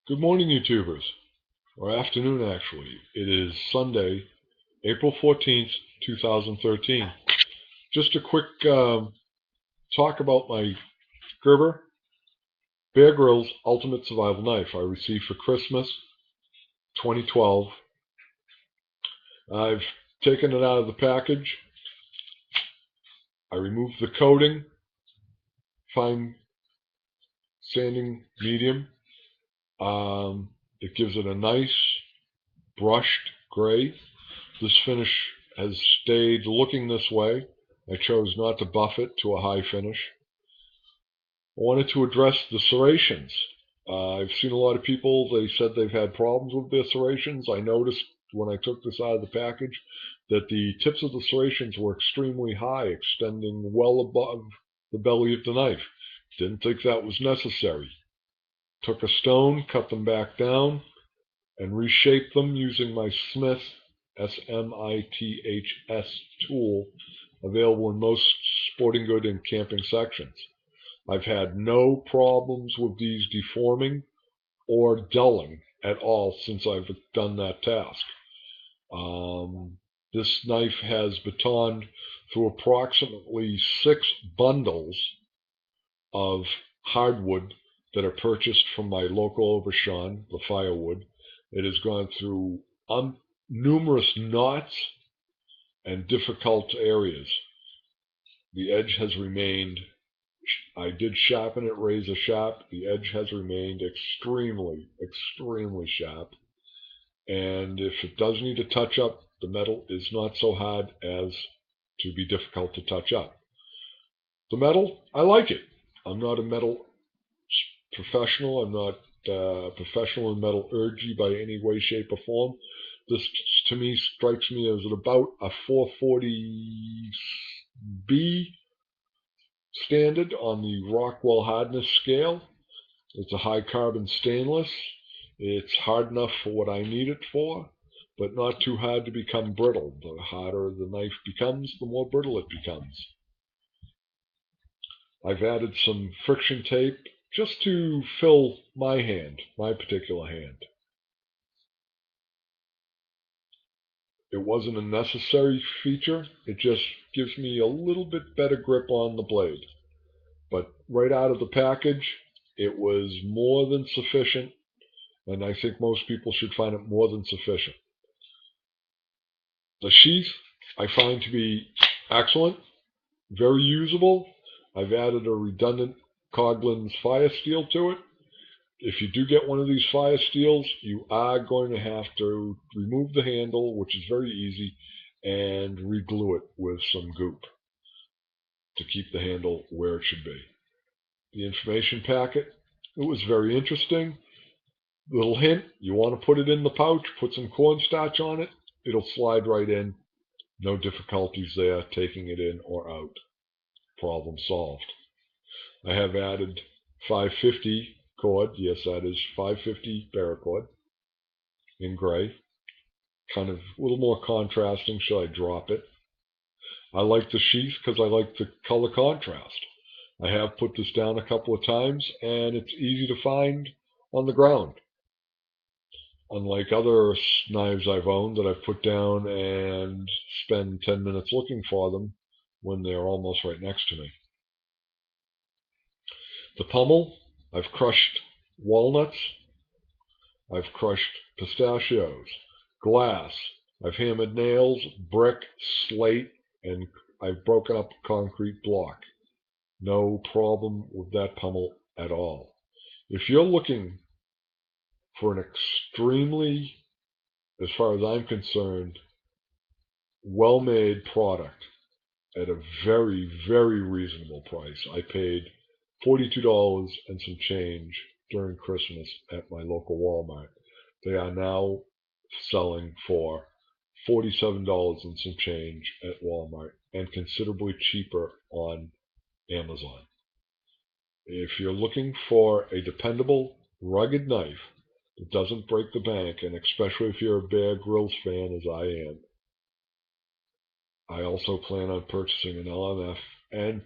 Good morning, YouTubers, or afternoon actually. It is Sunday, April 14th, 2013. Just a quick talk about my Gerber Bear Grylls Ultimate Survival Knife I received for Christmas 2012. I've taken it out of the package. I removed the coating, fine sanding medium. It gives it a nice brushed gray. This finish has stayed looking this way. I chose not to buff it to a high finish. I wanted to address the serrations. I've seen a lot of people, they said they've had problems with their serrations. I noticed when I took this out of the package that the tips of the serrations were extremely high, extending well above the belly of the knife. Didn't think that was necessary. Took a stone, cut them back down, and reshaped them using my Smith SMITHS tool available in most sporting good and camping sections. I've had no problems with these deforming or dulling at all since I've done that task. This knife has batoned through approximately 6 bundles of hardwood that are purchased from my local Auberchin, the firewood. It has gone through numerous knots and difficult areas. The edge has remained, I did sharpen it razor sharp. The edge has remained extremely, extremely sharp. And if it does need a touch up, the metal is not so hard as to be difficult to touch up. The metal, I like it. I'm not a metal professional. I'm not professional in metallurgy by any way, shape, or form. This, to me, strikes me as about a 440B standard on the Rockwell hardness scale. It's a high carbon stainless. It's hard enough for what I need it for, but not too hard to become brittle. The harder the knife becomes, the more brittle it becomes. I've added some friction tape just to fill my hand, my particular hand. It wasn't a necessary feature. It just gives me a little bit better grip on the blade. But right out of the package, it was more than sufficient, and I think most people should find it more than sufficient. The sheath I find to be excellent, very usable. I've added a redundant Coghlan's fire steel to it. If you do get one of these fire steels, you are going to have to remove the handle, which is very easy, and reglue it with some goop to keep the handle where it should be. The information packet, it was very interesting. Little hint, you want to put it in the pouch, put some cornstarch on it, it'll slide right in. No difficulties there taking it in or out. Problem solved. I have added 550 cord. Yes, that is 550 paracord in gray. Kind of a little more contrasting. Should I drop it? I like the sheath because I like the color contrast. I have put this down a couple of times, and it's easy to find on the ground. Unlike other knives I've owned that I've put down and spend 10 minutes looking for them when they're almost right next to me. The pommel, I've crushed walnuts, I've crushed pistachios, glass, I've hammered nails, brick, slate, and I've broken up a concrete block. No problem with that pommel at all. If you're looking for an extremely, as far as I'm concerned, well-made product at a very, very reasonable price, I paid $42 and some change during Christmas at my local Walmart. They are now selling for $47 and some change at Walmart and considerably cheaper on Amazon. If you're looking for a dependable, rugged knife that doesn't break the bank, and especially if you're a Bear Grylls fan as I am, I also plan on purchasing an LMF and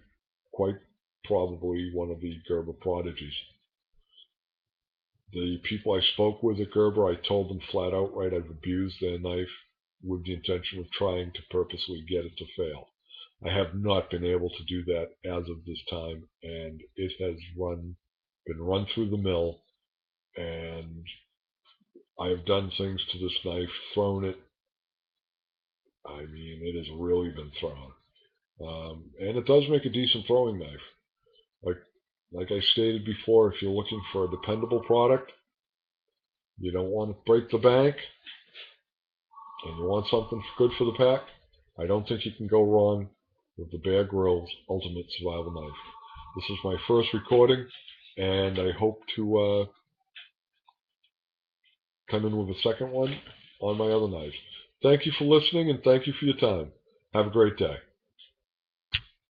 quite probably one of the Gerber Prodigies. The people I spoke with at Gerber, I told them flat out right, I've abused their knife with the intention of trying to purposely get it to fail. I have not been able to do that as of this time, and it has been run through the mill, and I have done things to this knife, thrown it. I mean, it has really been thrown. And it does make a decent throwing knife. Like like I stated before, if you're looking for a dependable product, you don't want to break the bank, and you want something good for the pack, I don't think you can go wrong with the Bear Grylls Ultimate Survival Knife. This is my first recording, and I hope to come in with a second one on my other knives. Thank you for listening, and thank you for your time. Have a great day.